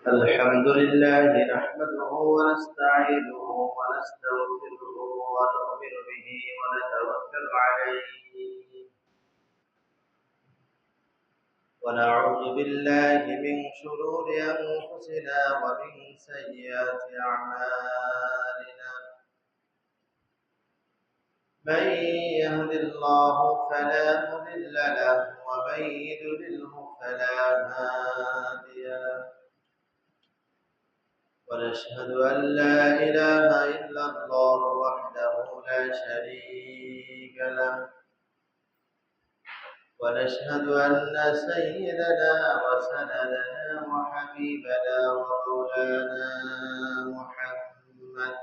الحمد لله نحمده ونستعينه ونستغفره ونؤمن به ونتوكل عليه ونعوذ بالله من شرور أنفسنا ومن سيئات أعمالنا من يهد الله فلا مضل له ومن يضلله فلا هادي له ونشهد أن لا إله إلا الله وحده لا شريك له ونشهد أن سيدنا وسندنا وحبيبنا ومولانا محمد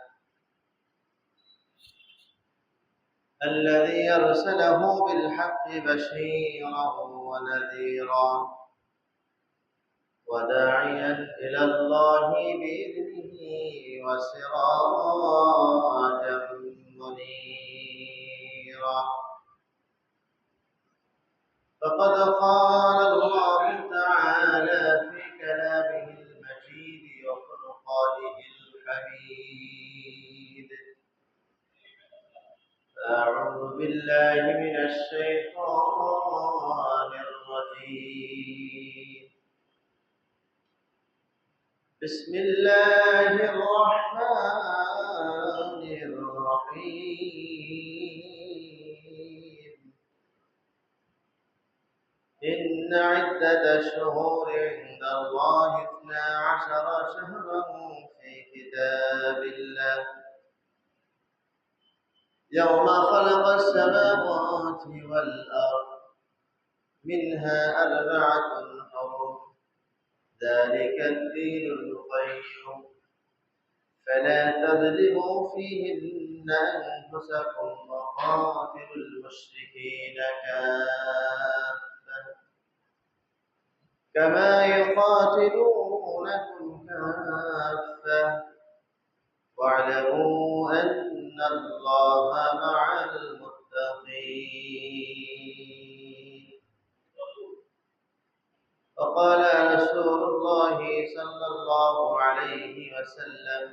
الذي أرسله بالحق بشيرا ونذيرا وداعيا إلى الله بإذنه وسراجا منيرا فقد قال الله تعالى في كلامه المجيد وفرقانه الحميد أعوذ بالله من الشيطان الرجيم بسم الله الرحمن الرحيم إن عدة الشهور عند الله 12 شهرا في كتاب الله يوم خلق السماوات والأرض منها 4 حرم ذلك الدين القيم فلا تظلموا فيهن أنفسكم وقاتلوا المشركين كافة كما يقاتلونكم كافة واعلموا أن الله مع المتقين وقال رسول الله صلى الله عليه وسلم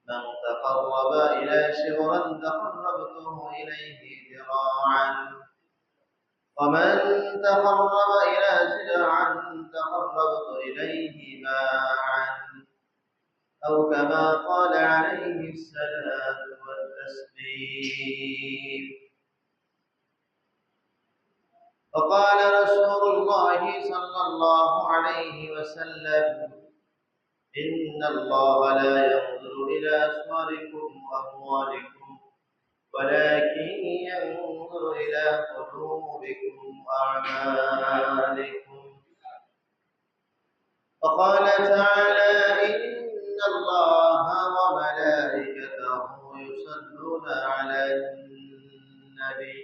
من تقرب إلى شبرا تقربته إليه ذراعا ومن تقرب إلى زرعا تقربت إليه باعا أو كما قال عليه الصلاة والتسليم وقال رسول الله صلى الله عليه وسلم إن الله لا ينظر إلى صوركم وأموالكم ولكن ينظر إلى قلوبكم وأعمالكم وقال تعالى إن الله وملائكته يصلون على النبي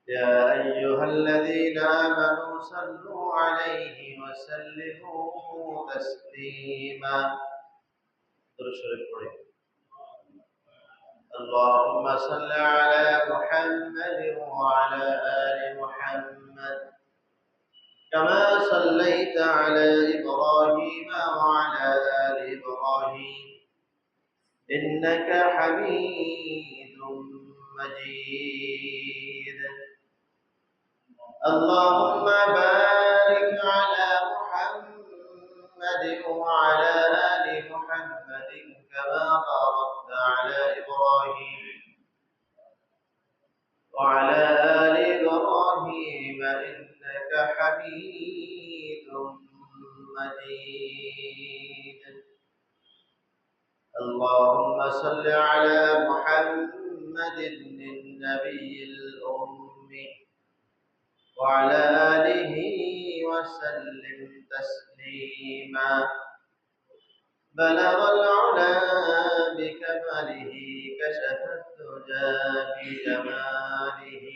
يا أيها الذين آمنوا صلوا عليه وسلموا تسليما اللهم صل على محمد وعلى آل محمد كما صليت على إبراهيم وعلى آل إبراهيم إنك حميد مجيد اللهم بارك على محمد وعلى آل محمد كما باركت على إبراهيم وعلى آل إبراهيم إنك حميد مجيد اللهم صل على محمد النبي الأمي وعلى آله وسلم تسليما بلغ العلا بكماله كشف الدجى بجماله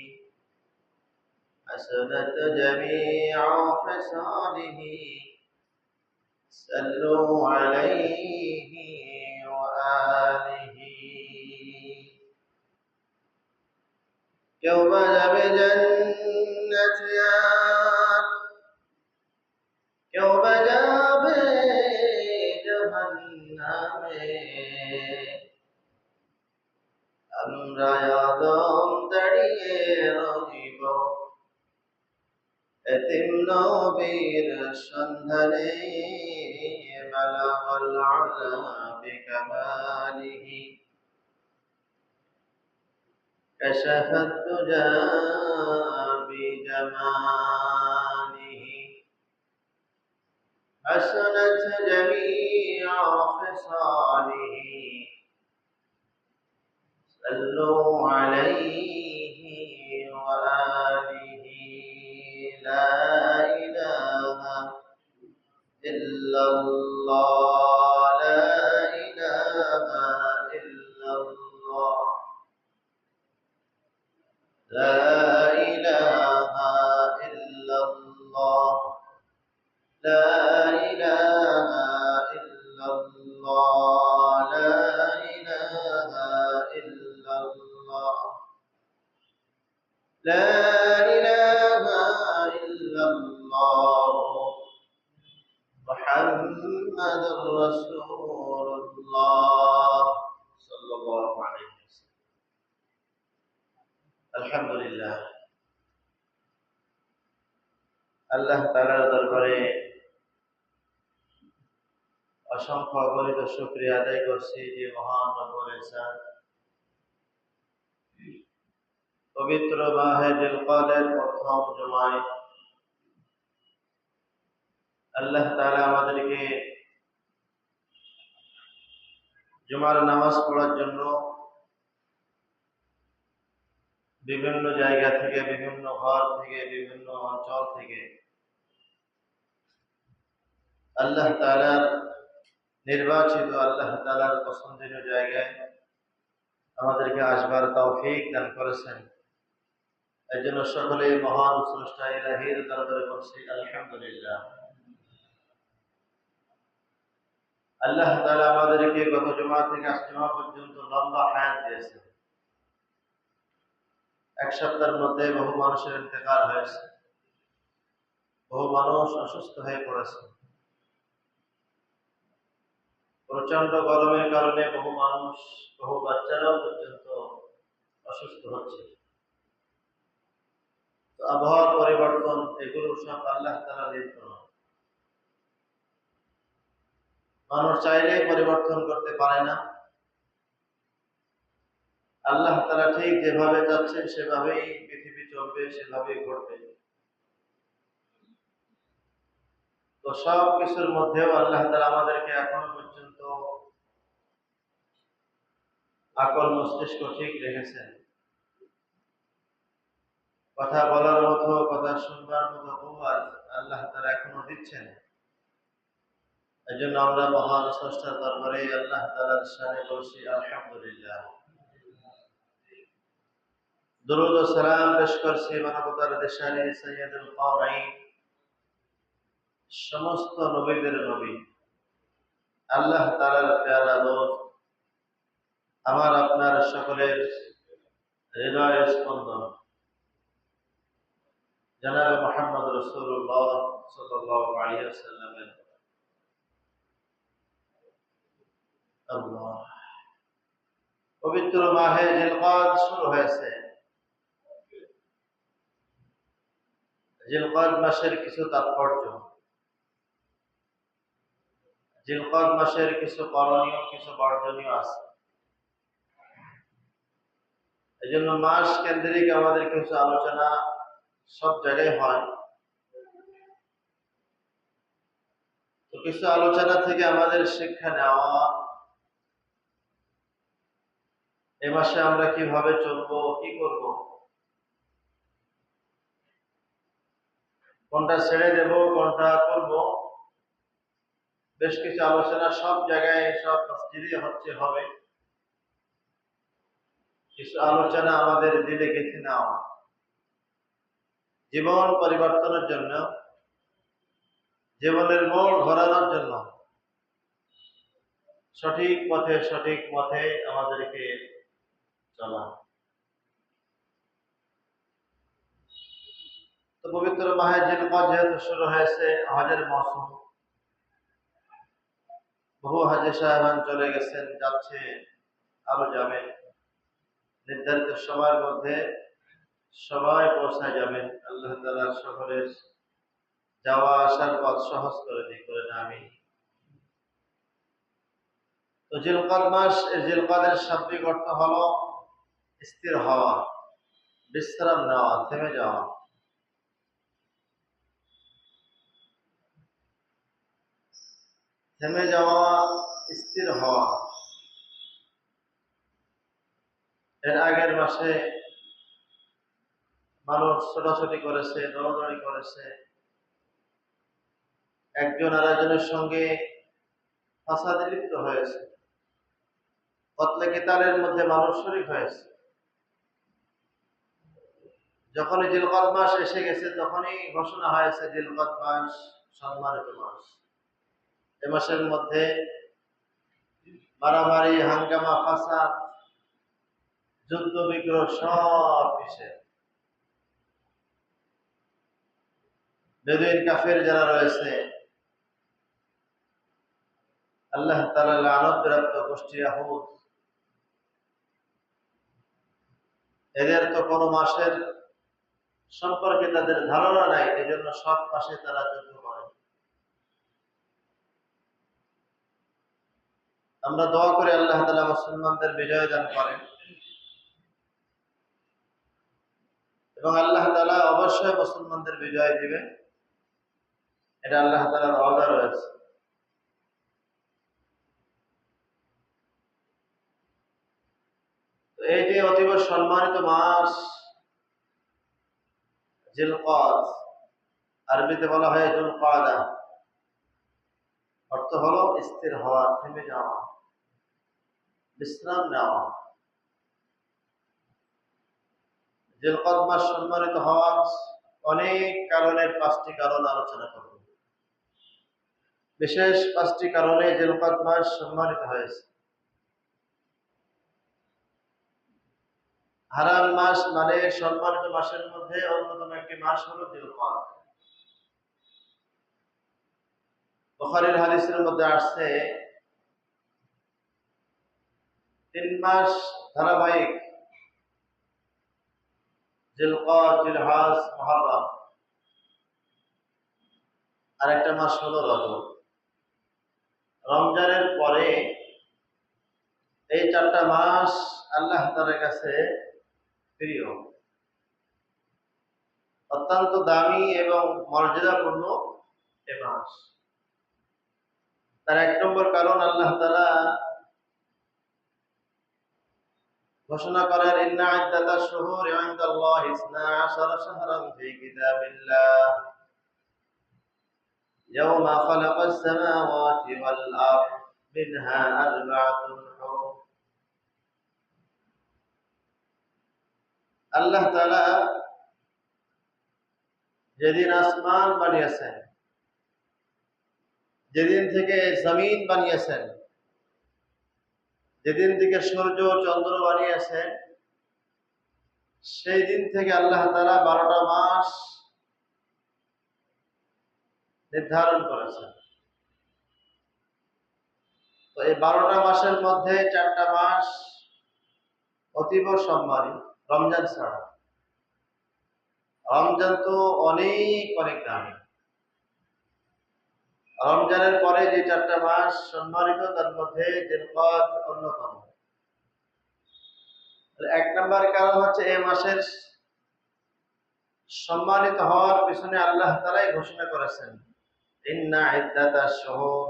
حسنت جميع خصاله صلوا عليه وآله কেউ বা যাবে জান্নাতে আর কেউ বা যাবে জাহান্নামে। আমরা আদম দাঁড়িয়ে রহিব এতিম নবীর সন্ধানে। বালাগাল আলা বিকামালিহি كشف الدجى بجماله حسنت جميع خصاله صلوا عليه وآله. لا إله إلا الله لا إله إلا الله لا إله إلا الله لا إله إلا الله لا إله إلا الله لا إله إلا الله محمد رسول الله صلى الله عليه وسلم. الحمد لله আল্লাহ তাআলার দরবারে অসংখ্য অগণিত শুকরিয়া আদায় করছি যে মহান রব্বুল ইজ্জত পবিত্র মাহে জিলকদের প্রথম জুমায় আল্লাহ তাআলা আমাদেরকে জুমার নামাজ পড়ার জন্য বিভিন্ন জায়গা থেকে, বিভিন্ন ঘর থেকে, বিভিন্ন অঞ্চল থেকে আল্লাহ তাআলার নির্বাচিত, আল্লাহ তাআলার পছন্দনীয় জায়গায় আমাদেরকে আসবার তৌফিক দান করেছেন। এই জন্য সকলে মহান স্রষ্টা ইলাহির দরবারে বলছি আলহামদুলিল্লাহ। আল্লাহ তাআলা আমাদেরকে গত জুমা থেকে আজ জুমা পর্যন্ত লম্বা হায়াত দিয়েছেন। এক সপ্তাহের মধ্যে বহু মানুষের ইন্তেকাল হয়েছে, বহু মানুষ অসুস্থ হয়ে পড়েছে। প্রচন্ড গরমের কারণে বহু মানুষ, বহু বাচ্চারাও পর্যন্ত অসুস্থ হচ্ছে। তো আবহাওয়ার পরিবর্তন, এগুলো সব আল্লাহ তাআলার নিয়ন্ত্রণ। মানুষ চাইলেই পরিবর্তন করতে পারে না। আল্লাহ তাআলা ঠিক যেভাবে যাচ্ছেন সেভাবেই পৃথিবী চলবে, সেভাবেই ঘটবে। তো সব কিছুর মধ্যেও আল্লাহ তাআলা আমাদেরকে এখনো পর্যন্ত আকল মস্তিষ্ক ঠিক রেখেছেন। কথা বলার মতো, কথা শুনবার মতো কুওয়াত আল্লাহ তাআলা এখনো দিচ্ছেন। এই জন্য আমরা মহান স্রষ্টার দরবারে আল্লাহ তাআলার শানে বলছি আলহামদুলিল্লাহ। দুরূদ ও সালাম পেশ করছি মানবতার দেশালী সাইয়্যিদুল কাওনাইন, সমস্ত নবীদের নবী, আল্লাহ তাআলার প্যারা দোস্ত, আমার আপনার সকলের হৃদয় স্পন্দন জনাবে মুহাম্মদ রাসূলুল্লাহ সাল্লাল্লাহু আলাইহি ওয়াসাল্লামের। আল্লাহ, পবিত্র মাহে জিলকদ শুরু হয়েছে। জিলকদ মাসের কিছু তাৎপর্য, জিলকদ মাসের কিছু করণীয়, কিছু বর্জনীয় আছে। এই জন্য মাস কেন্দ্রিক আমাদের কিছু আলোচনা সব জায়গায় হয়। তো কিছু আলোচনা থেকে আমাদের শিক্ষা নেওয়া, এই মাসে আমরা কিভাবে চলবো, কি করব, কোনটা ছেড়ে দেব, কোনটা করব, বেশ কিছু আলোচনা সব জায়গায়, সব মসজিদে হচ্ছে, হবে। কিছু আলোচনা আমাদের দিলে গেঁথে নেওয়া, জীবন পরিবর্তনের জন্য, জীবনের মোড় ঘোরানোর জন্য, সঠিক পথে, সঠিক পথে আমাদেরকে চলা। পবিত্র মাহে জিলকদ যেহেতু শুরু হয়েছে হজের মৌসুম, বহু হাজী সাহেবান চলে গেছেন, যাচ্ছে, আরো যাবে। নির্ধারিত সময়ের মধ্যে সবাই পৌঁছায় যাবেন। আল্লাহ তাআলা সকলের যাওয়া আসার পথ সহজ করে দিই, করে না আমি। তো জিলকদ মাস, এই জিলকদের শাব্দিক অর্থ হলো স্থির হওয়া, বিশ্রাম নেওয়া, থেমে যাওয়া। থেমে যাওয়া, স্থির হওয়া। এর আগের মাসে মানুষ ছোটাছুটি করেছে, দৌড়াদৌড়ি করেছে, একজন আরেকজনের সঙ্গে ফাসাদে লিপ্ত হয়েছে, কতলে কেতালের মধ্যে মানুষ শরীক হয়েছে। যখনই জিলকদ মাস এসে গেছে, তখনই ঘোষণা হয়েছে জিলকদ মাস সম্মানিত মাস। এ মাসের মধ্যে মারামারি, হাঙ্গামা, ফাসাদ, যুদ্ধ বিগ্রহ সব বিষয়। বেদুইন কাফের যারা রয়েছে, আল্লাহ তাআলা লানত প্রাপ্ত গোষ্ঠী ইয়াহুদ, এদের তো কোনো মাসের সম্পর্কে তাদের ধারণা নাই, এজন্য সব মাসে তারা যুদ্ধ করে। আমরা দোয়া করি আল্লাহ তাআলা মুসলমানদের বিজয় দান করেন, এবং আল্লাহ তাআলা অবশ্যই মুসলমানদের বিজয় দিবেন, এটা আল্লাহ তাআলার ওয়াদা রয়েছে। তো এই যে অতীব সম্মানিত মাস জিলকদ, আরবিতে বলা হয় জুলকাদা, অর্থ হলো স্থির হওয়া, থেমে যাওয়া, বিশ্রাম নেওয়া। জিলকদ মাস সম্মানিত হওয়ার অনেক কারণের 5টি কারণ আলোচনা করব। বিশেষ 5টি কারণে জিলকদ মাস সম্মানিত হয়েছে। হারাম মাস মানে সম্মানিত মাসের মধ্যে অন্যতম একটি মাস হলো জিলকদ। বুখারীর হাদিসের মধ্যে আসছে 3 মাস ধারাবাহিক, জিলকদ, জিলহজ, মুহররম, আর একটা মাস হলো রজব। রমজানের পরে এই 4টা মাস আল্লাহ তাআলার কাছে প্রিয়, অত্যন্ত দামি এবং মর্যাদাপূর্ণ এ মাস। তার 1 নম্বর কারণ, আল্লাহ তাআলা ঘোষণা করেন, ইন্না ইদ্দাতাশ শুহুরি ইনদাল্লাহি 12 শাহরান ফি কিতাবিল্লাহ ইয়াওমা খালাকাস সামাওয়াতি ওয়াল আরদ মিনহা আরবা'তুন হুরুম। আল্লাহ তাআলা যেদিন আসমান বানিয়েছেন, যেদিন থেকে জমিন বানিয়েছেন, যেদিন থেকে সূর্য চন্দ্র বানিয়েছেন, সেই দিন থেকে আল্লাহ তাআলা 12টা মাস নির্ধারণ করেছেন। তো এই 12টা মাসের মধ্যে 4টা মাস অতীব সম্মানী, রমজান ছাড়া। রমজান তো অনেক অনেক দামি। রমজানের পরে যে 4টা মাস সম্মানিত, তার মধ্যে জিলকদ অন্যতম। 1 নম্বর কারণ হচ্ছে এই মাসের সম্মানিত হওয়ার পিছনে আল্লাহ তাআলাই ঘোষণা করেছেন, ইন্না ইদ্দাতাশ শুহুর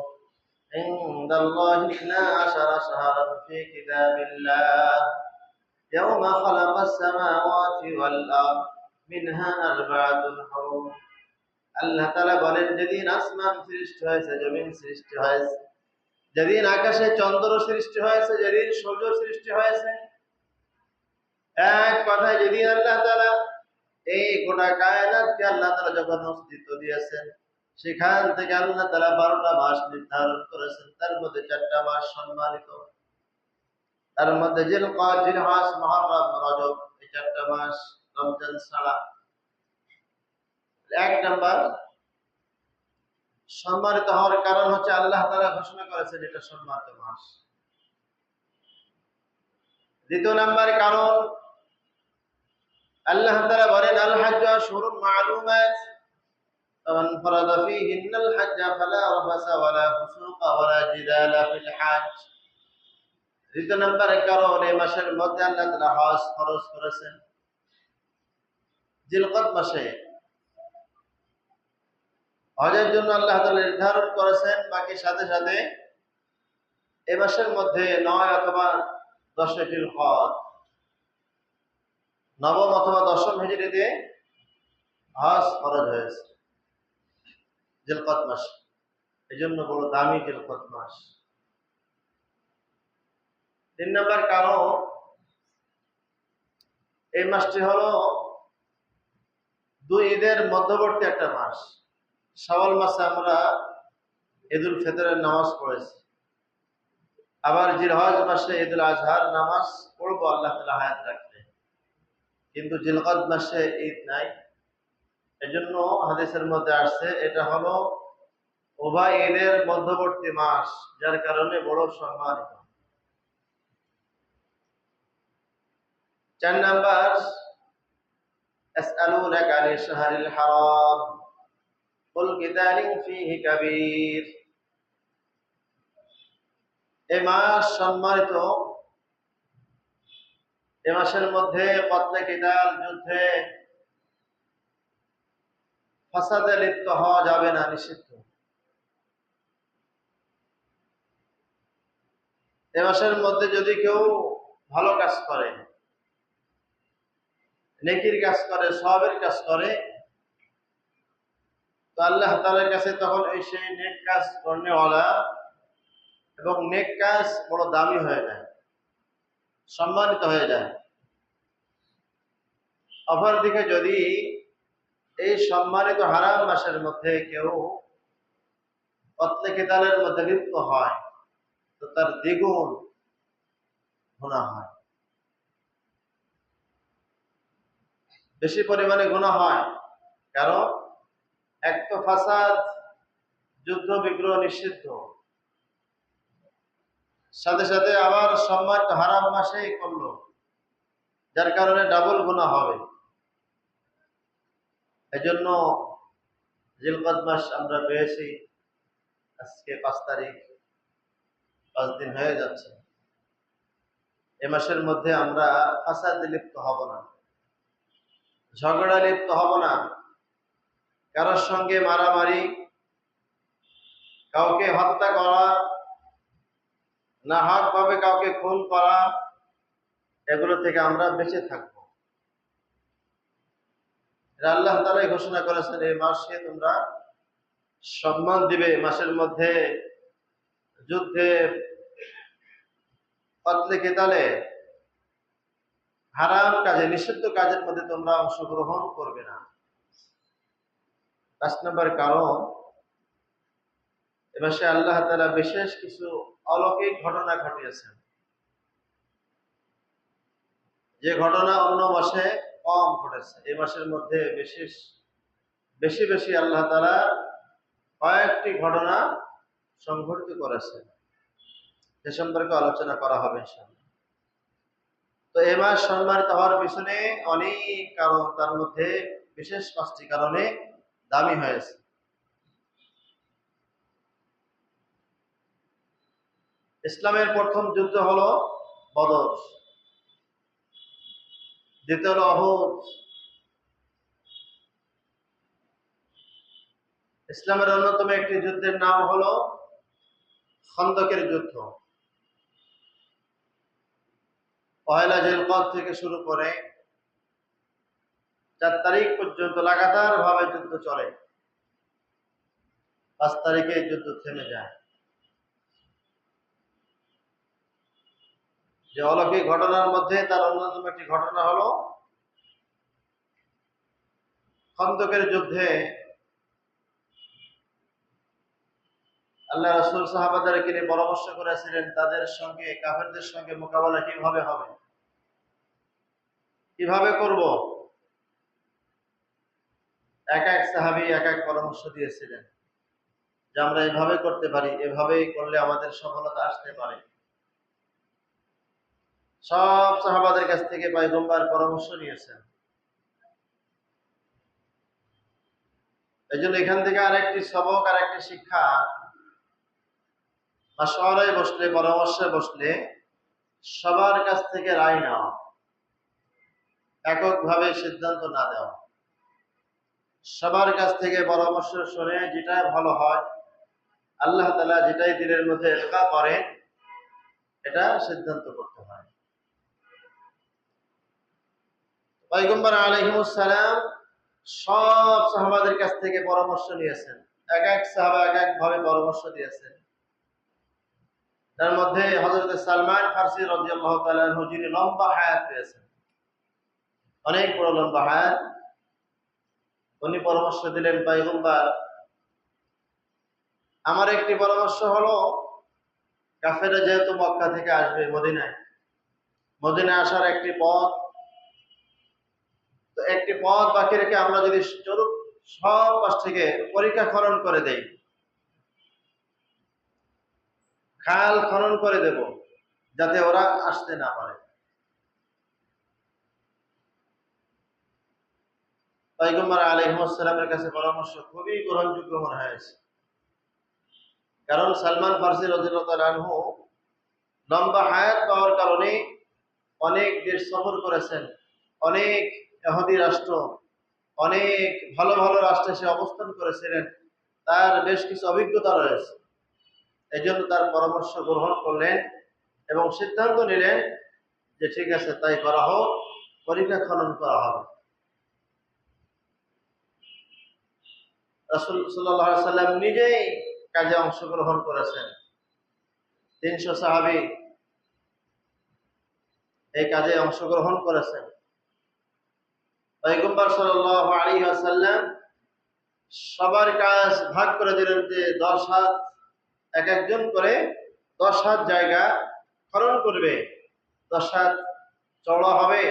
ইনদাল্লাহি 12 শাহরান ফি কিতাবিল্লাহ ইয়াওমা খালাকাস সামাওয়াতি ওয়াল আরদ মিনহা আরবা'তুন হুরুম। আল্লাহ তাআলা বলেন, যেদিন আসমান সৃষ্টি হয়েছে, জমিন সৃষ্টি হয়েছে, যেদিন আকাশে চন্দ্র সৃষ্টি হয়েছে, যেদিন সূর্য সৃষ্টি হয়েছে, এক কথায় যেদিন আল্লাহ তাআলা এই গোটা কায়নাতকে আল্লাহ তাআলা যখন অস্তিত্ব দিয়েছেন, সেখান থেকে আল্লাহ তাআলা 12টা মাস নির্ধারণ করেছেন। তার মধ্যে 4টা মাস সম্মানিত, তার মধ্যে জিলকদ, জিলহজ, মুহররম, রজব, এই 4টা মাস রমজান ছাড়া। এক নাম্বার, সম্মানিত হওয়ার কারণ হচ্ছে আল্লাহ তাআলা ঘোষণা করেছেন এটা সম্মানিত মাস। দ্বিতীয় নাম্বার কারণ, আল্লাহ তাআলা বলেন আল হাজ্জু আশহুরুম মা'লুমাত ফামান ফারাদা ফীহিন্নাল হাজ্জা ফালা রাফাসা ওয়ালা ফুসুকা ওয়ালা জিদালা ফিল হজ্জ। দ্বিতীয় নাম্বার কারণ, এই মাসের মধ্যে আল্লাহ তাআলা হজ ফরজ করেছেন। জিলকদ মাসে হজের জন্য আল্লাহ তাআলা নির্ধারণ করেছেন, বাকি সাথে সাথে এই মাসের মধ্যে 9 অথবা 10 জিলহজ, নবম অথবা দশম হিজরিতে হজ ফরজ হয়েছে জিলকদ মাস। এই জন্য বড় দামি জিলকদ মাস। 3 নম্বর কারণ, এই মাসটি হলো 2 ঈদের মধ্যবর্তী একটা মাস। শাওয়াল মাসে আমরা ঈদুল ফিতরের নামাজ পড়েছি, আবার জিলহজ মাসে ঈদুল আজহার নামাজ পড়বো আল্লাহ তাআলা হায়াত রাখলে, কিন্তু জিলকদ মাসে ঈদ নাই। এজন্য হাদিসের মধ্যে আসছে এটা হলো উভয় ঈদের মধ্যবর্তী মাস, যার কারণে বড় সম্মানিত। 4 নাম্বার, আসআলুনাকা আনিশ শাহরিল হারাম কুল কিতালিন ফীহি কাবীর। এই মাস সম্মানিত, এই মাসের মধ্যে কতলে কিতাল, যুদ্ধে, ফাসাদে লিপ্ত হওয়া যাবে না, নিষিদ্ধ। এই মাসের মধ্যে যদি কেউ ভালো কাজ করে, নেকির কাজ করে, সওয়াবের কাজ করে, তো আল্লাহ তাআলার কাছে তখন এই সেই নেক কাজ করনেওয়ালা এবং নেক কাজ বড় দামি হয়ে যায়, সম্মানিত হয়ে যায়। অপরদিকে যদি এই সম্মানিত হারাম মাসের মধ্যে কেউ কতলে কিতালের মধ্যে লিপ্ত হয়, তো তার দ্বিগুণ গুনাহ হয়, বেশি পরিমাণে গুনাহ হয়। কারণ এক তো ফাসাদ, যুদ্ধ বিগ্রহ নিষিদ্ধ, সাথে সাথে আবার সম্মানিত হারাম মাসেই করলো, যার কারণে ডাবল গুনাহ হবে। এজন্য জিলকদ মাস আমরা পেয়েছি, আজকে 5 তারিখ, 5 দিন হয়ে যাচ্ছে। এ মাসের মধ্যে আমরা ফাসাদে লিপ্ত হব না, ঝগড়া লিপ্ত হব না, কারোর সঙ্গে মারামারি, কাউকে হত্যা করা, নাহক ভাবে কাউকে খুন করা, এগুলো থেকে আমরা বেঁচে থাকব। আল্লাহ তাআলাই ঘোষণা করেছেন এই মাসকে তোমরা সম্মান দিবে। মাসের মধ্যে যুদ্ধে, কতলে কিতালে, হারাম কাজে, নিষিদ্ধ কাজের মধ্যে তোমরা অংশগ্রহণ করবে না। 5 নম্বর কারণ, এ মাসে আল্লাহ তাআলা বিশেষ কিছু অলৌকিক ঘটনা ঘটিয়েছেন, যে ঘটনা অন্য মাসে কম ঘটেছে। এই মাসের মধ্যে বেশি বেশি আল্লাহ তাআলা কয়েকটি ঘটনা সংঘটিত করেছেন, সে সম্পর্কে আলোচনা করা হবে ইনশাআল্লাহ। তো এই মাস সম্মানিত হওয়ার পিছনে অনেক কারণ, তার মধ্যে বিশেষ 5টি কারণে দামি হয়েছে। ইসলামের প্রথম যুদ্ধ হলো বদর, দ্বিতীয় হলো উহুদ। ইসলামের অন্যতম একটি যুদ্ধের নাম হলো খন্দকের যুদ্ধ। 1 জিলকদ থেকে শুরু করে 4 তারিখ পর্যন্ত লাগাতার ভাবে যুদ্ধ চলে। 5 তারিখে যুদ্ধ থেমে যায়। যে অলৌকিক ঘটনার মধ্যে তার অন্যতম একটি ঘটনা হলো খন্দকের যুদ্ধে আল্লাহ রাসূল সাহাবাদেরকে নিয়ে পরামর্শ করেছিলেন তাদের সঙ্গে, কাফেরদের সঙ্গে মোকাবেলা কিভাবে হবে, কিভাবে করব। এক এক সাহাবী এক এক পরামর্শ দিয়েছিলেন যে আমরা এভাবে করতে পারি, এভাবেই করলে আমাদের সফলতা আসতে পারে। সব সাহাবাদের কাছ থেকে পয়গম্বর পরামর্শ নিয়েছেন। এই জন্য এখান থেকে আরেকটি সবক, আরেকটি শিক্ষা, মাশওয়ারায় বসলে, পরামর্শে বসলে সবার কাছ থেকে রায় নেওয়া, এককভাবে সিদ্ধান্ত না দেওয়া। সবার কাছ থেকে পরামর্শ শুনে যেটা ভালো হয়, আল্লাহ তাআলা যেটাই দিলের মধ্যে এলকা করে, এটা সিদ্ধান্ত করতে হয়। পয়গম্বর আলাইহিমুস সালাম সব সাহাবাদের কাছ থেকে পরামর্শ নিয়েছেন। এক এক সাহাবা এক এক ভাবে পরামর্শ দিয়েছেন। তার মধ্যে হযরত সালমান ফারসি রাদিয়াল্লাহু তাআলা আনহু, যিনি লম্বা হায়াত পেয়েছেন, অনেক বড় লম্বা হায়াত, উনি পরামর্শ দিলেন, পয়গম্বর আমার একটি পরামর্শ হলো, কাফেররা যেহেতু মক্কা থেকে আসবে মদিনায়, মদিনায় আসার একটি পথ, তো একটি পথ বাকি রেখে আমরা যদি চলুক সব পাশ থেকে পরিখা খনন করে দেই, খাল খনন করে দেব, যাতে ওরা আসতে না পারে। পয়গম্বর আলাইহিস সালামের কাছে পরামর্শ খুবই গ্রহণযোগ্য মনে হয়েছে। কারণ সালমান ফারসি রাদিয়াল্লাহু তাআলা আনহু লম্বা হায়াত পাওয়ার কারণে অনেক দেশ সফর করেছেন, অনেক ইহুদি রাষ্ট্র, অনেক ভালো ভালো রাষ্ট্রে সে অবস্থান করেছিলেন, তার বেশ কিছু অভিজ্ঞতা রয়েছে। এই জন্য তার পরামর্শ গ্রহণ করলেন এবং সিদ্ধান্ত নিলেন যে ঠিক আছে, তাই করা হোক, পরিখা খনন করা হবে। রাসূল সাল্লাল্লাহু আলাইহি সাল্লাম নিজেই কাজে অংশগ্রহণ করেছেন। 300 সাহাবী এই কাজে অংশগ্রহণ করেছেন। পয়গম্বর সাল্লাল্লাহু আলাইহি ওয়াসাল্লাম সবার কাজ ভাগ করে দিলেন যে 10 হাত, এক একজন করে 10 হাত জায়গা খনন করবে। 10 হাত চওড়া হবে,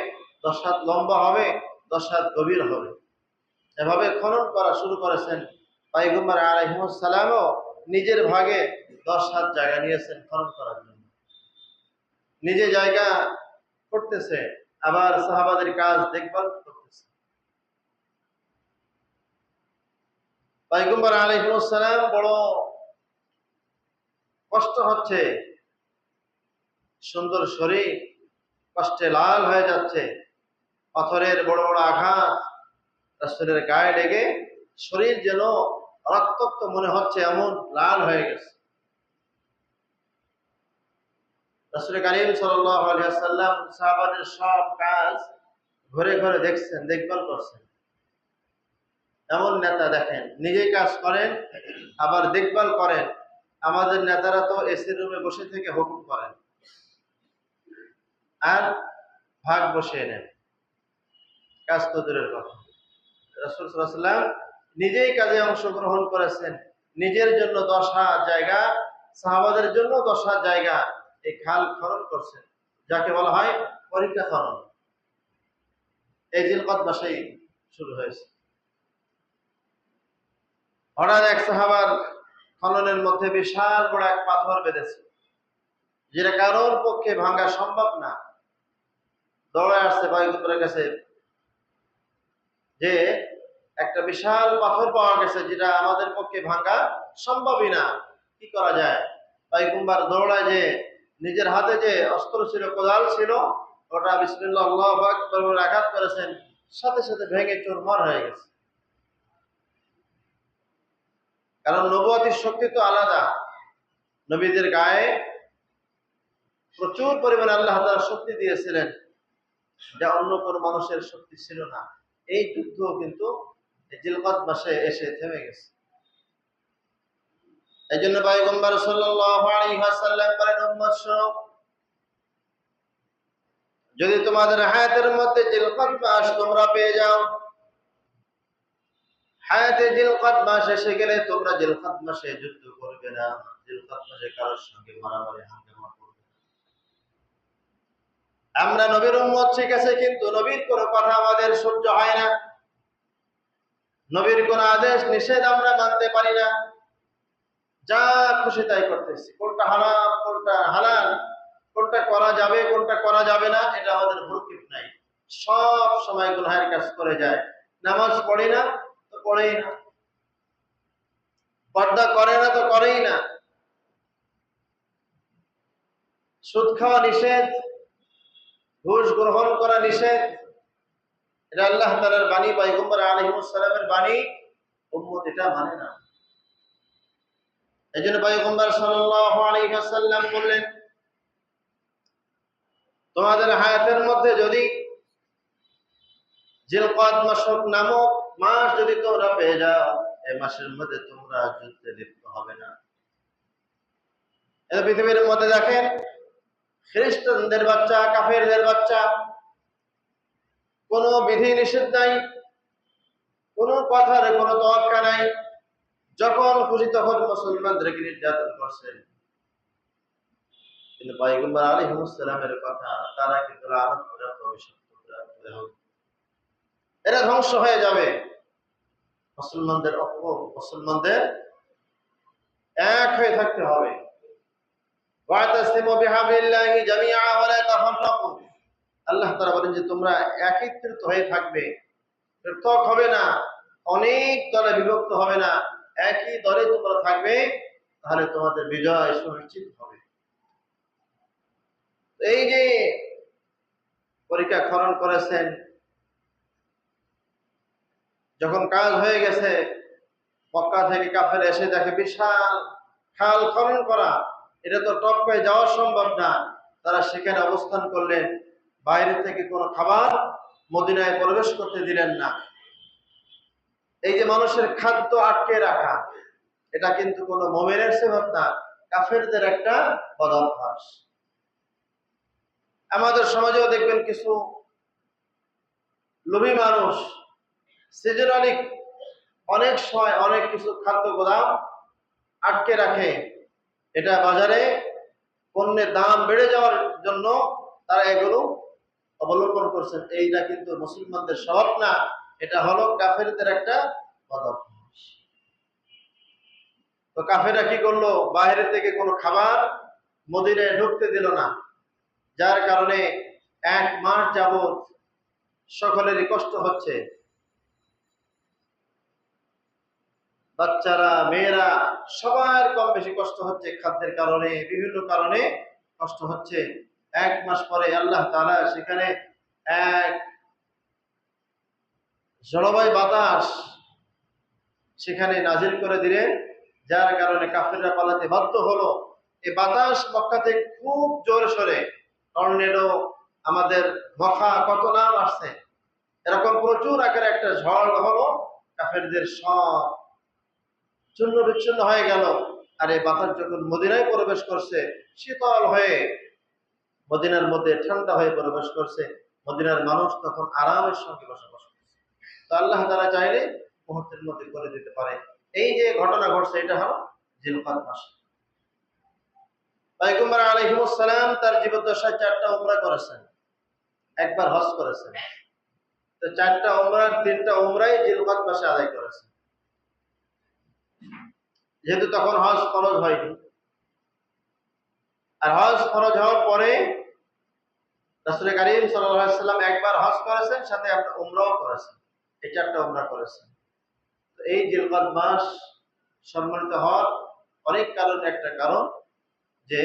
10 হাত লম্বা হবে, 10 হাত গভীর হবে। এভাবে খনন করা শুরু করেছেন। পয়গম্বর আলাইহিস সালামও নিজের ভাগে 10 হাত জায়গা নিয়েছেন খনন করার জন্য। নিজে জায়গা করতেছে, আবার সাহাবাদের কাজ দেখভাল করতেছে। পয়গম্বর আলাইহিস সালাম বড় কষ্ট হচ্ছে, সুন্দর শরীর কষ্টে লাল হয়ে যাচ্ছে, পাথরের বড় বড় আঘাত রাসূলের গায়ে লেগে শরীর যেন রক্তাক্ত মনে হচ্ছে, এমন লাল হয়ে গেছে। রাসূল কারীম সাল্লাল্লাহু আলাইহি ওয়াসাল্লাম সাহাবাদের সব কাজ ঘরে ঘরে দেখছেন, দেখভাল করছেন। এমন নেতা দেখেন, নিজেই কাজ করেন আবার দেখভাল করেন। আমাদের নেতারা তো এসি রুমে বসে থেকে হুকুম করেন আর ভাগ বসিয়ে নেন, কাজ তো দূরের কথা। রাসূল সাল্লাল্লাহু আলাইহি ওয়াসাল্লাম নিজেই কাজে অংশগ্রহণ করেছেন, নিজের জন্য 10 হাত জায়গা, সাহাবাদের জন্য 10 হাত জায়গা এই খাল খনন করছেন, যাকে বলা হয় পরিখা খনন। এই জিলকদ মাসেই শুরু হয়েছে। হঠাৎ এক সাহাবার খননের মধ্যে বিশাল বড় এক পাথর বেঁধেছে, যেটা কারোর পক্ষে ভাঙা সম্ভব না। দৌড়ে আসছে পয়গম্বরের কাছে যে একটা বিশাল পাথর পাওয়া গেছে, যেটা আমাদের পক্ষে ভাঙা সম্ভবই না, কি করা যায়? পয়গম্বর দৌড়ায় যে নিজের হাতে যে অস্ত্র ছিল, কোদাল ছিল, ওটা বিসমিল্লাহ আল্লাহু আকবার বলে আঘাত করেছেন, সাথে সাথে ভেঙে চুরমার হয়ে গেছে। কারণ নবুয়তের শক্তি তো আলাদা। নবীদের গায়ে প্রচুর পরিমাণে আল্লাহ তাআলা শক্তি দিয়েছিলেন, যা অন্য কোনো মানুষের শক্তি ছিল না। এই যুদ্ধ কিন্তু জিলকদ মাসে এসে থেমে গেছে। এই জন্য পয়গম্বর সাল্লাল্লাহু আলাইহি ওয়াসাল্লাম বলেন, উম্মত শোনো, যদি তোমাদের হায়াতের মধ্যে জিলকদ মাস তোমরা পেয়ে যাও, হায়াতে জিলকদ মাস এসে গেলে তোমরা জিলকদ মাসে যুদ্ধ করবে না, জিলকদ মাসে কারোর সঙ্গে মারামারি হাঙ্গামা করবে না। আমরা নবীর উম্মত ঠিক আছে, কিন্তু নবীর কোনো কথা আমাদের সহ্য হয় না। নবীর কোন আদেশ নিষেধ আমরা মানতে পারি না, যা খুশি তাই করতেছি। কোনটা হারাম কোনটা হালাল, কোনটা করা যাবে কোনটা করা যাবে না, এটা আমাদের ভ্রুক্ষেপ নাই। সব সময় গুনাহের কাজ করে যায়। নামাজ পড়ে না তো পড়েই না, পর্দা করে না তো করেই না, সুদ খাওয়া নিষেধ, ঘুষ গ্রহণ করা নিষেধ। এটা আল্লাহ তাআলার বাণী, পয়গম্বর আলাইহিস সালামের বাণী, উম্মত এটা মানে না। এজন্য পয়গম্বর সাল্লাল্লাহু আলাইহি ওয়াসাল্লাম বললেন, তোমাদের হায়াতের মধ্যে যদি জিলকাদ মাস নামক মাস যদি তোমরা পেয়ে যাও, এই মাসের মধ্যে তোমরা যুদ্ধে লিপ্ত হবে না। এই পৃথিবীর মধ্যে দেখেন, খ্রিস্টানদের বাচ্চা, কাফেরদের বাচ্চা, কোনো বিধি নিষেধ নাই, কোনো কথার কোনো তোয়াক্কা নাই, যখন খুশি তখন মুসলমানদেরকে নির্যাতন করছেন। কিন্তু পয়গম্বর আলাইহিস সালামের কথা, তারা কিন্তু লানত করে অভিশপ্ত করে হবে, এরা ধ্বংস হয়ে যাবে। মুসলমানদের মুসলমানদের এক হয়ে থাকতে হবে। ওয়াতাসিমু বিহাবলিল্লাহি জামিআ ওয়া লা তাফাররাকু। আল্লাহ তাআলা বলেন যে তোমরা একত্রিত হয়ে থাকবে, পৃথক হবে না, অনেক দলে বিভক্ত হবে না, একই দলে তোমরা থাকবে, তাহলে তোমাদের বিজয় সুনিশ্চিত হবে। এই যে পরীক্ষা খনন করেছেন, যখন কাজ হয়ে গেছে, মক্কা থেকে কাফের এসে দেখে বিশাল খাল খনন করা, এটা তো টপকে যাওয়া সম্ভব না। তারা সেখানে অবস্থান করলেন, বাইরে থেকে কোনো খাবার মদিনায় প্রবেশ করতে দিলেন না। এই যে মানুষের খাদ্য আটকে রাখা, এটা কিন্তু কোনো মুমিনের সিফাত না, কাফেরদের একটা বদঅভ্যাস। আমাদের সমাজেও দেখবেন কিছু লোভী মানুষ সিজনালি অনেক সময় অনেক কিছু খাদ্য গোদাম আটকে রাখে। এটা বাজারে পণ্যের দাম বেড়ে যাওয়ার জন্য তারা এগুলো অবলম্বন করছেন। এইটা কিন্তু মুসলমানদের স্বভাব না, এটা হলো কাফেরদের একটা বদঅভ্যাস। তো কাফেররা কি করলো, বাইরে থেকে কোনো খাবার মদিনায় ঢুকতে দিল না, যার কারণে 1 মাস যাবত সকলেরই কষ্ট হচ্ছে। বাচ্চারা, মেয়েরা, সবার কম বেশি কষ্ট হচ্ছে, খাদ্যের কারণে, বিভিন্ন কারণে কষ্ট হচ্ছে। 1 মাস পরে আল্লাহ তাআলা সেখানে এক জলবায়ু বাতাস সেখানে নাজিল করে দিলেন, যার কারণে কাফেররা পালাতে বাধ্য হলো। এই বাতাস মক্কাতে খুব জোরে সরে, টর্নেডো, আমাদের মখা, কত নাম আসছে, এরকম প্রচুর আকারে একটা ঝড় হলো, কাফেরদের সব চূর্ণ বিচ্ছিন্ন হয়ে গেল। আর এই বাতাস যখন মদিনায় প্রবেশ করছে, শীতল হয়ে মদিনার মধ্যে ঠান্ডা হয়ে প্রবেশ করছে, মদিনার মানুষ তখন আরামের সঙ্গে বসবাস করছে। তো আল্লাহ তাআলা চাইলে মুহূর্তের মধ্যে করে দিতে পারে। এই যে ঘটনা ঘটছে, এটা হলো জিলকাদ মাস। পয়গম্বর আলাইহিস সালাম তার জীবদ্দশায় 4টা উমরা করেছেন, একবার হজ করেছেন। তো 4টা উমরার 3টা উমরাই জিলকাদ মাসে আদায় করেছেন, যেহেতু তখন হজ ফরজ হয়নি। আর হজ ফরজ হওয়ার পরে রাসূল কারীম সাল্লাল্লাহু আলাইহি ওয়াসাল্লাম একবার হজ করেছেন, সাথে একটা উমরাও করেছেন, এই 4টা উমরা করেছেন। তো এই জিলকাদ মাস সম্মানিত হওয়ার অনেক কারণ, একটা কারণ যে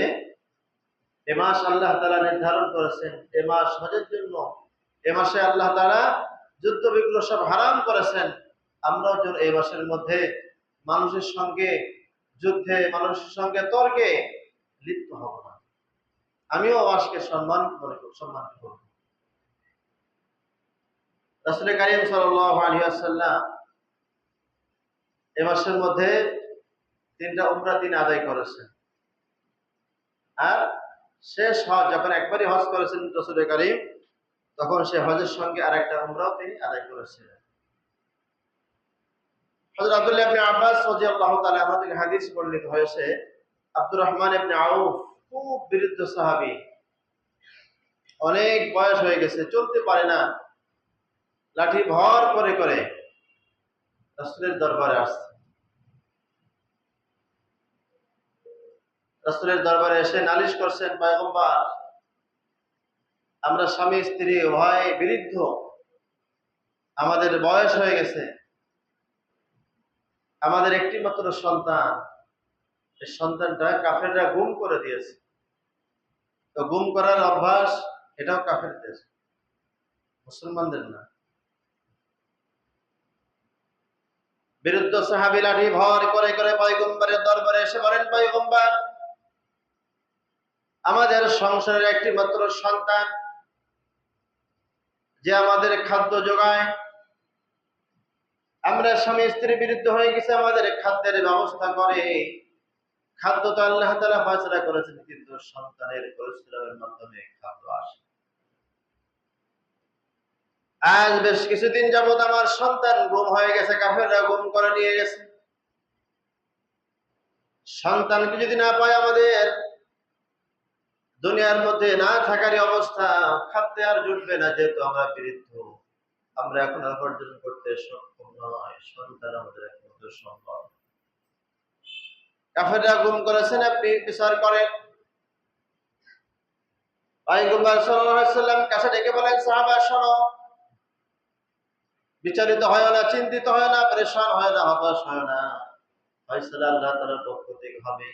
এ মাস আল্লাহ তাআলা নির্ধারণ করেছেন এ মাস হজের জন্য। এ মাসে আল্লাহ তাআলা যুদ্ধ বিগ্রহ সব হারাম করেছেন। আমরাও যেন এই মাসের মধ্যে মানুষের সঙ্গে যুদ্ধে, মানুষের সঙ্গে তর্কে লিপ্ত হব না। আমিও মাসকে সম্মান করব। রাসূল কারীম সাল্লাল্লাহু আলাইহি ওয়াসাল্লাম এ মাসের মধ্যে 3টা উমরা তিনি আদায় করেছেন। আর শেষ হজ যখন একবারই হজ করেছেন রাসূল কারীম, তখন সে হজের সঙ্গে আরেকটা উমরাও তিনি আদায় করেছিলেন। হযরত আব্দুল্লাহ ইবনে আব্বাস রাদিয়াল্লাহু তাআলা আনহু থেকে হাদিস বর্ণিত হয়েছে, আব্দুর রহমান ইবনে আউফ খুব বৃদ্ধ সাহাবী, অনেক বয়স হয়ে গেছে, চলতে পারে না, লাঠি ভর করে করে রাসূলের দরবারে আসছে। রাসূলের দরবারে এসে নালিশ করছেন, পয়গম্বর, আমরা স্বামী স্ত্রী উভয় বিরুদ্ধ, আমাদের বয়স হয়ে গেছে, আমাদের একটি মাত্র সন্তান, এই সন্তানটা কাফেররা গুম করে দিয়েছে। তো গুম করার অভ্যাস এটাও কাফেরদের, মুসলমানদের না। বিরুদ্ধ সাহাবী লাঠি ভর করে করে পয়গম্বরের দরবারে এসে বলেন, পয়গম্বর, আমাদের সংসারের একটি মাত্র সন্তান, যে আমাদের খাদ্য যোগায়, আমরা স্বামী স্ত্রীর বিরুদ্ধ হয়ে গেছে, আমাদের খাদ্যের ব্যবস্থা করে। খাদ্য তো আল্লাহ তাআলা ফয়সালা করেছেন, কিন্তু সন্তানের পরিশ্রমের মাধ্যমে খাদ্য আসে। আজ বেশ কিছুদিন যাবত আমার সন্তান গুম হয়ে গেছে, কাফেররা গুম করে নিয়ে গেছে। সন্তানকে যদি না পাই, আমাদের দুনিয়ার মধ্যে না থাকারই অবস্থা, খাদ্যে আর জুটবে না, যেহেতু আমরা বৃদ্ধ, আমরা এখন উপার্জন করতে সক্ষম নয়, সন্তান আমাদের একমাত্র সম্ভব। কাফেররা গুম করেছেন, আপনি বিচার করেন। পয়গম্বর সাল্লাল্লাহু আলাইহি ওয়াসাল্লাম কাছে ডেকে বলেন, সাহাবা শোনো, বিচারিত হয় না, চিন্তিত হয় না, পরেশান হয় না, হতাশ হয় না, ফয়সালা আল্লাহ তাআলার পক্ষ থেকে হবে।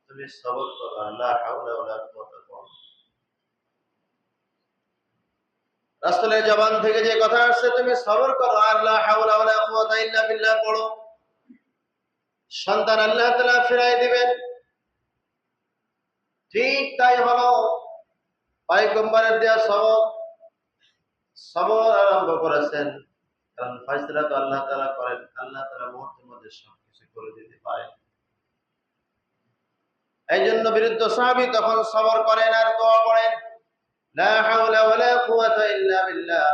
তুমি সবর করো, লা হাওলা ওয়ালা কুওয়াতা ইল্লা বিল্লাহ। রাসূলের জবান থেকে যে কথা আসছে, তুমি সবর করো আর লা হাওলা ওয়ালা কুওয়াতা ইল্লা বিল্লাহ পড়ো, সন্তান আল্লাহ তাআলা ফিরাই দিবেন। ঠিক তাই হলো। পয়গম্বরের দেয়া সবর আরম্ভ করেছেন, কারণ ফয়সালা তো আল্লাহ তাআলা করেন, আল্লাহ তাআলা মুহূর্তের মধ্যে সবকিছু করে দিতে পারেন। এই জন্য বিরুদ্ধ সাহাবী তখন সবর করেন আর দোয়া পড়েন, লা হাওলা ওয়ালা কুওয়াতা ইল্লা বিল্লাহ।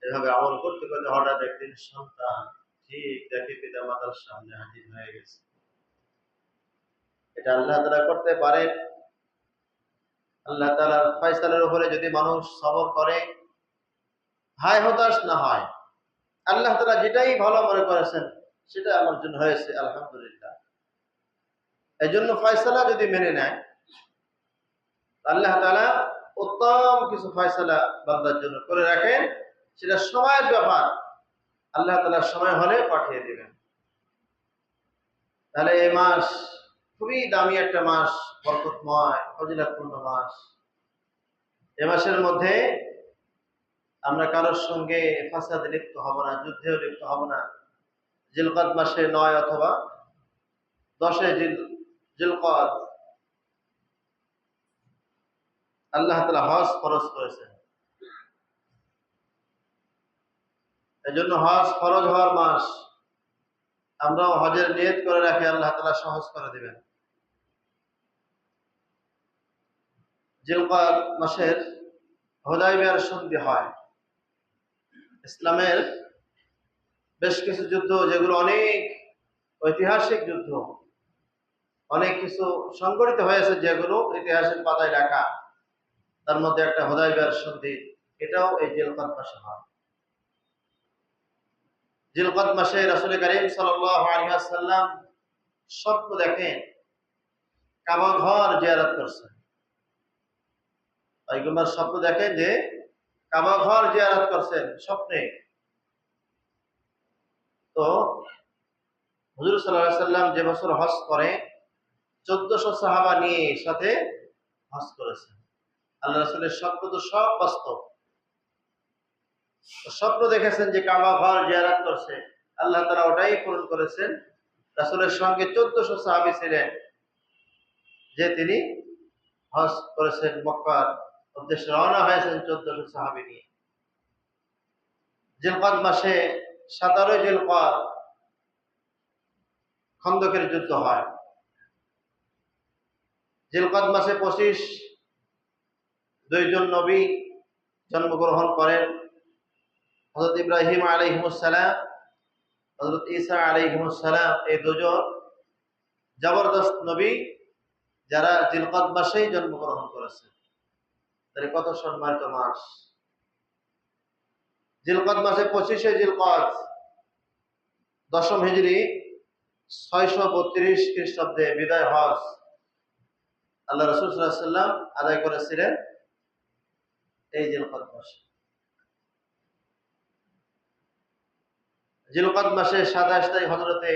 এভাবে আমল করতে করতে হঠাৎ একদিন সন্তান ঠিক দেখে পিতা মাতার সামনে হাজির হয়ে গেছে। এটা আল্লাহ তাআলা করতে পারেন। আল্লাহ তাআলার ফয়সালার উপরে যদি মানুষ সবর করে, হায় হতাশ না হয়, আল্লাহ তাআলা যেটাই ভালো মনে করেছেন সেটা আমার জন্য হয়েছে, আলহামদুলিল্লাহ। এই জন্য ফয়সালা যদি মেনে নেয়, আল্লাহ তাআলা উত্তম কিছু ফয়সালা বান্দার জন্য করে রাখেন। সেটা সময়ের ব্যাপার, আল্লাহ তাআলা সময় হলে পাঠিয়ে দিবেন। তাহলে এই মাস খুবই দামি একটা মাস, বরকতময়, ফজিলতপূর্ণ মাস। এ মাসের মধ্যে আমরা কারোর সঙ্গে ফাসাদে লিপ্ত হব না, যুদ্ধেও লিপ্ত হব না। জিলকদ মাসে 9 অথবা 10 জিলকদ আল্লাহ তাআলা হজ ফরজ করেছেন। এজন্য হজ ফরজ হওয়ার মাস, আমরাও হজের নিয়ত করে রাখি, আল্লাহ তাআলা সহজ করে দিবেন। জিলকদ মাসের হুদায়বিয়ার সন্ধি হয়। ইসলামের বেশ কিছু যুদ্ধ, যেগুলো অনেক ঐতিহাসিক যুদ্ধ, অনেক কিছু সংঘটিত হয়েছে, যেগুলো ইতিহাসের পাতায় লেখা, তার মধ্যে একটা হুদায়বিয়ার সন্ধি, এটাও এই জিলকদ মাসে হয়। জিলকদ মাসে রাসূল করিম সাল্লাল্লাহু আলাইহি ওয়াসাল্লাম স্বপ্ন দেখেন, কাবা ঘর জিয়ারত করছেন। পয়গম্বর স্বপ্ন দেখেন যে কাবা ঘর জিয়ারত করছেন স্বপ্নে। তো হুজুর সাল্লাল্লাহু আলাইহি ওয়াসাল্লাম যে বছর হজ করে 1400 সাহাবা নিয়ে সাথে হজ করেছেন। আল্লাহ রাসূলের স্বপ্ন তো সব বাস্তব। স্বপ্ন দেখেছেন যে কাবা ঘর জিয়ারত করছে, আল্লাহ তাআলা ওটাই পূরণ করেছেন। রাসূলের সঙ্গে 1400 সাহাবী ছিলেন, যে তিনি হজ করেছেন, মক্কার উদ্দেশ্যে রওনা হয়েছেন 1400 সাহাবী নিয়ে। জিলকদ মাসে 17 জিলকদ খন্দকের যুদ্ধ হয়। জিলকদ মাসে 25 দুইজন নবী জন্মগ্রহণ করেন, হযরত ইব্রাহিম আলাইহিস সালাম, হযরত ঈসা আলাইহিস সালাম। এই দুজন জবরদস্ত নবী, যারা জিলকদ মাসেই জন্মগ্রহণ করেছেন। তাহলে কত সম্মানিত মাস। জিলকদ মাসে 25শে জিলকদ দশম হিজরি 632 খ্রিস্টাব্দে বিদায় হজ আল্লাহ রাসূল সাল্লাল্লাহু আলাইহি ওয়াসাল্লাম আদায় করেছিলেন এই জিলকদ মাসে। জিলকদ মাসে 27 তারিখ হযরতে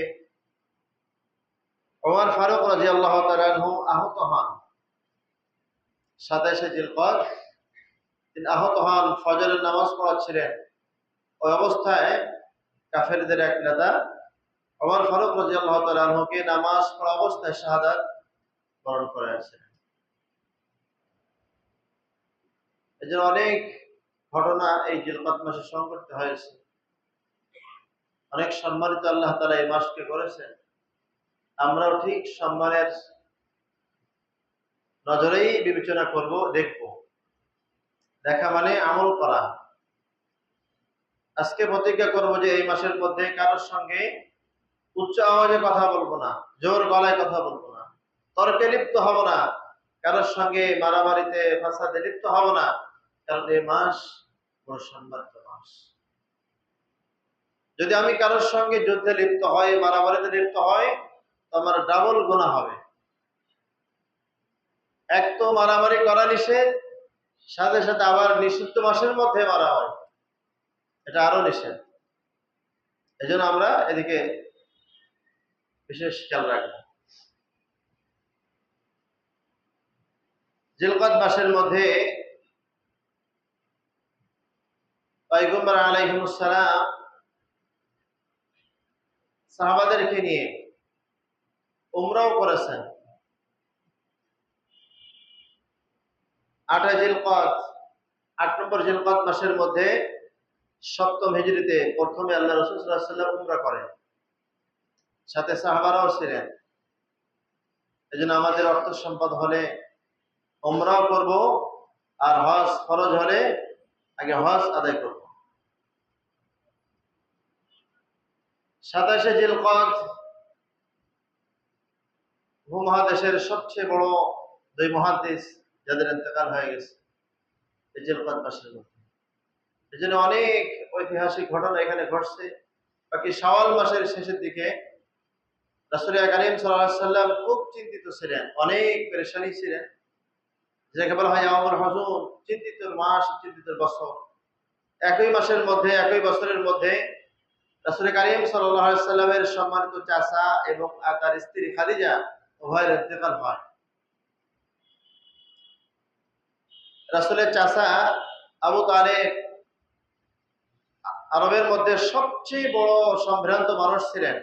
ওমর ফারুক রাদিয়াল্লাহু তাআলা আনহু আহত হন। 27 জিলকদ তিনি আহত হন, ফজরের নামাজ পড়াচ্ছিলেন। ওই অবস্থায় কাফেরদের এক নেতা ওমর ফারুক রাদিয়াল্লাহু তাআলা আনহুকে নামাজ পড়া অবস্থায় শাহাদাত বরণ করে আসছিলেন। এই জন্য অনেক ঘটনা এই জিলকদ মাসে সংঘটিত হয়েছে। অনেক সম্মানিত আল্লাহ তাআলা এই মাসকে করেছেন। আমরাও ঠিক সম্মানের নজরেই বিবেচনা করব, দেখব। দেখা মানে আমল করা। আজকে প্রতিজ্ঞা করব যে এই মাসের মধ্যে কারোর সঙ্গে উচ্চ আওয়াজে কথা বলবো না, জোর গলায় কথা বলবো না, তর্কে লিপ্ত হব না, কারোর সঙ্গে মারামারিতে ফাসাদে লিপ্ত হব না। কারণ এই মাস বড় সম্মানিত মাস। যদি আমি কারোর সঙ্গে যুদ্ধে লিপ্ত হয়, মারামারিতে লিপ্ত হয়, তো আমার ডাবল গুনাহ হবে। এক তো মারামারি করা নিষেধ, সাথে সাথে আবার নিষিদ্ধ মাসের মধ্যে মারা হয়, এটা আরো নিষেধ। এই জন্য আমরা এদিকে বিশেষ খেয়াল রাখবো। জিলকদ মাসের মধ্যে পয়গম্বর আলাইহিস সালাম সাহাবাদেরকে নিয়ে উমরাও করেছেন। 8 জিলকদ, 8 নম্বর জিলকদ মাসের মধ্যে 7ম হিজরিতে প্রথমে আল্লাহ রাসূল সাল্লাল্লাহু আলাইহি ওয়াসাল্লাম উমরা করেন, সাথে সাহাবারাও ছিলেন। এজন্য আমাদের অর্থ সম্পদ হলে উমরাও করব, আর হজ ফরজ হলে আগে হজ আদায় করব। 27 জিলকদ উপমহাদেশের সবচেয়ে বড় 2 মুহাদ্দিস যাদের ইন্তেকাল হয়ে গেছে এই জিলকদ মাসের মধ্যে। এই জন্য অনেক ঐতিহাসিক ঘটনা এখানে ঘটছে। বাকি শাওয়াল মাসের শেষের দিকে রাসূল কারীম সাল্লাল্লাহু আলাইহি ওয়াসাল্লাম খুব চিন্তিত ছিলেন, অনেক পেরেশানি ছিলেন, যাকে বলা হয় ইয়াউমুল হুজুন, চিন্তিত মাস, চিন্তিত বছর। একই মাসের মধ্যে, একই বছরের মধ্যে রাসূল কারীম সাল্লাল্লাহু আলাইহি ওয়াসাল্লামের সম্মানিত চাচা এবং তার স্ত্রী খাদিজা উভয়ের ইন্তেকাল হয়। রাসূলের চাচা আবু তালেব আরবের মধ্যে সবচেয়ে বড় সম্ভ্রান্ত মানুষ ছিলেন,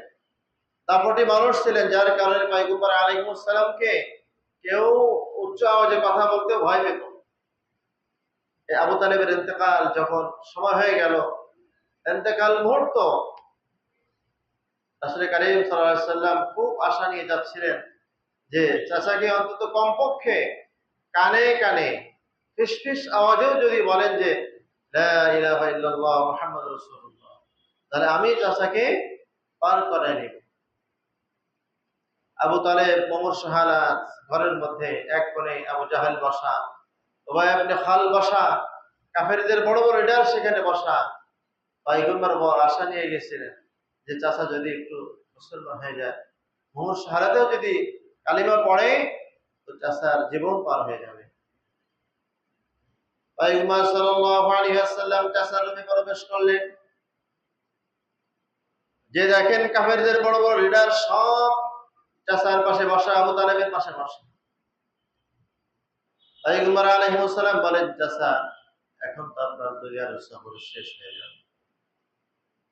দাপটি মানুষ ছিলেন, যার কারণে পয়গম্বর আলাইহিস সালামকে কেউ উচ্চ আওয়াজে কথা বলতে ভয় পেত। এই আবু তালেবের ইন্তেকাল যখন সময় হয়ে গেল, ইন্তেকাল মুহূর্ত, রাসূল কারীম সাল্লাল্লাহু আলাইহি ওয়াসাল্লাম খুব আশা নিয়ে যাচ্ছিলেন যে চাচাকে অন্তত কমপক্ষে কানে কানে ফিসফিস আওয়াজেও যদি বলেন যে লা ইলাহা ইল্লাল্লাহ মুহাম্মাদুর রাসূলুল্লাহ, তাহলে আমি চাচাকে পার করে নিব। আবু তালেব মুমূর্ষু হালাত, ঘরের মধ্যে এক কোণে আবু জাহেল বসা, উবাই ইবনে খাল বসা, কাফেরদের বড় বড় লিডার সেখানে বসা। পয়গম্বর বড় আশা নিয়ে গেছিলেন যে চাচা যদি একটু মুসলমান হয়ে যায়, মুমূর্ষু হালাতেও যদি কালিমা পড়ে, তো চাচার জীবন পার হয়ে যাবে। পয়গম্বর সাল্লাল্লাহু আলাইহি ওয়াসাল্লাম চাচার রুমে প্রবেশ করলেন, যে দেখেন কাফেরদের বড় বড় লিডার সব চাচার পাশে বসা, আবু তালেবের পাশে বসা। পয়গম্বর আলাইহিস সালাম বলেন, চাচা এখন তো আপনার দুনিয়ার সফর শেষ হয়ে যাবে,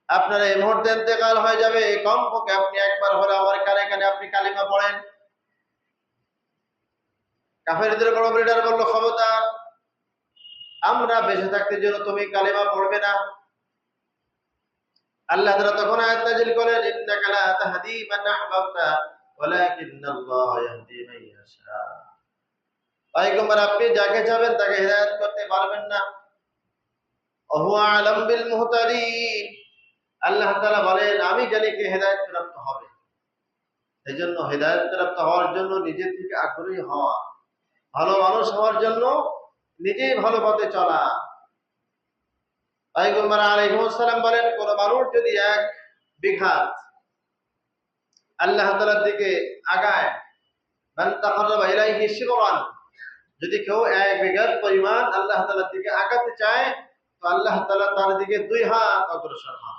আপনার এই মুহূর্তে ইন্তেকাল হয়ে যাবে, কমপক্ষে আপনি একবার হলে আমার কানে কানে আপনি কালিমা পড়েন। কাফেরদের বড় লিডার বলল, খবরদার, আমরা বেঁচে থাকতে জন্য তুমি কালিমা পড়বে না। আল্লাহ তাআলা তখন আয়াত নাযিল করেন, ইন্নাকা লা তাহদি মান আহবাবতা ওয়ালাকিন্নাল্লাহ ইয়াহদি মান ইয়াশা। পয়গম্বর আপনি যাকে চাবেন তাকে হিদায়াত করতে পারবেন না। ওহুয়া আলাম বিল মুহতাদিন, আল্লাহ তাআলা বলেন আমি জানি কে হিদায়াত প্রাপ্ত হবে। এজন্য হিদায়াত প্রাপ্ত হওয়ার জন্য নিজে থেকে আগ্রহী হওয়া, ভালো মানুষ হওয়ার জন্য নিজেই ভালো পথে চলা। পয়গম্বর আলাইহিস সালাম বলেন, কোন মানুষ যদি 1 বিঘাত আল্লাহ তাআলার দিকে আগায়, মান তাকাররাবা ইলাইহি শিবরান, যদি কেউ 1 বিঘাত পরিমাণ আল্লাহ তাআলার দিকে আগাতে চায় তো আল্লাহ তাআলা তার দিকে 2 হাত অগ্রসর হন।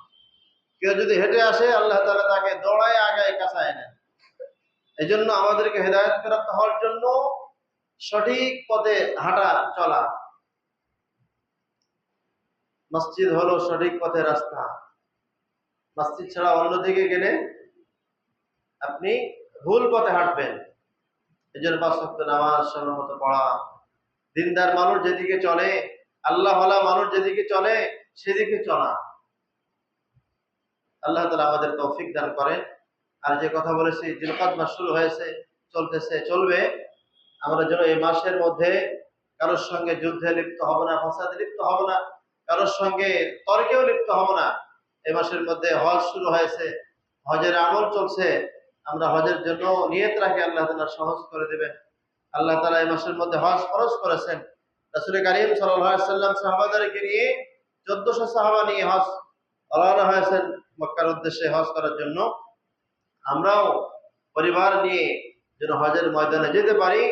কেউ যদি হেঁটে আসে আল্লাহ তাআলা তাকে দৌড়ায় আগায় কাছায় নেন। এজন্য আমাদেরকে হেদায়েত প্রাপ্ত হওয়ার জন্য সঠিক পথে হাঁটা চলা। মসজিদ হলো সঠিক পথের রাস্তা। মসজিদ ছাড়া অন্যদিকে গেলে আপনি ভুল পথে হাঁটবেন। এজন্য 5 ওয়াক্ত নামাজ সময়মতো পড়া, দিনদার মানুষ যেদিকে চলে, আল্লাহওয়ালা মানুষ যেদিকে চলে সেদিকে চলা। আল্লাহ তাআলা আমাদের তৌফিক দান করে। আর যে কথা বলেছি, জিলকাদ মাস শুরু হয়েছে, চলতেছে, চলবে, আমরা যেন এই মাসের মধ্যে কারোর সঙ্গে যুদ্ধে লিপ্ত হব না, ফাসাদে লিপ্ত হব না, কারোর সঙ্গে তর্কেও লিপ্ত হব না। এই মাসের মধ্যে হজ শুরু হয়েছে, হজের আমল চলছে, আমরা হজের জন্য নিয়ত রাখি, আল্লাহ তাআলা সহজ করে দেবেন। আল্লাহ তাআলা এই মাসের মধ্যে হজ ফরজ করেছেন। রাসূল কারীম সাল্লাল্লাহু আলাইহি ওয়াসাল্লাম সাহাবাদেরকে নিয়ে 1400 সাহাবা নিয়ে হজ রওনা হয়েছেন মক্কার উদ্দেশ্যে হজ করার জন্য। আমরাও পরিবার নিয়ে যেন হজের ময়দানে যেতে পারি,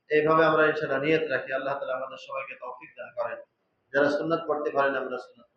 এইভাবে আমরা ইনশাআল্লাহ নিয়ত রাখি। আল্লাহ তাআলা আমাদের সবাইকে তৌফিক দান করেন। যারা সুন্নাত পড়তে পারেন আমরা সুন্নাত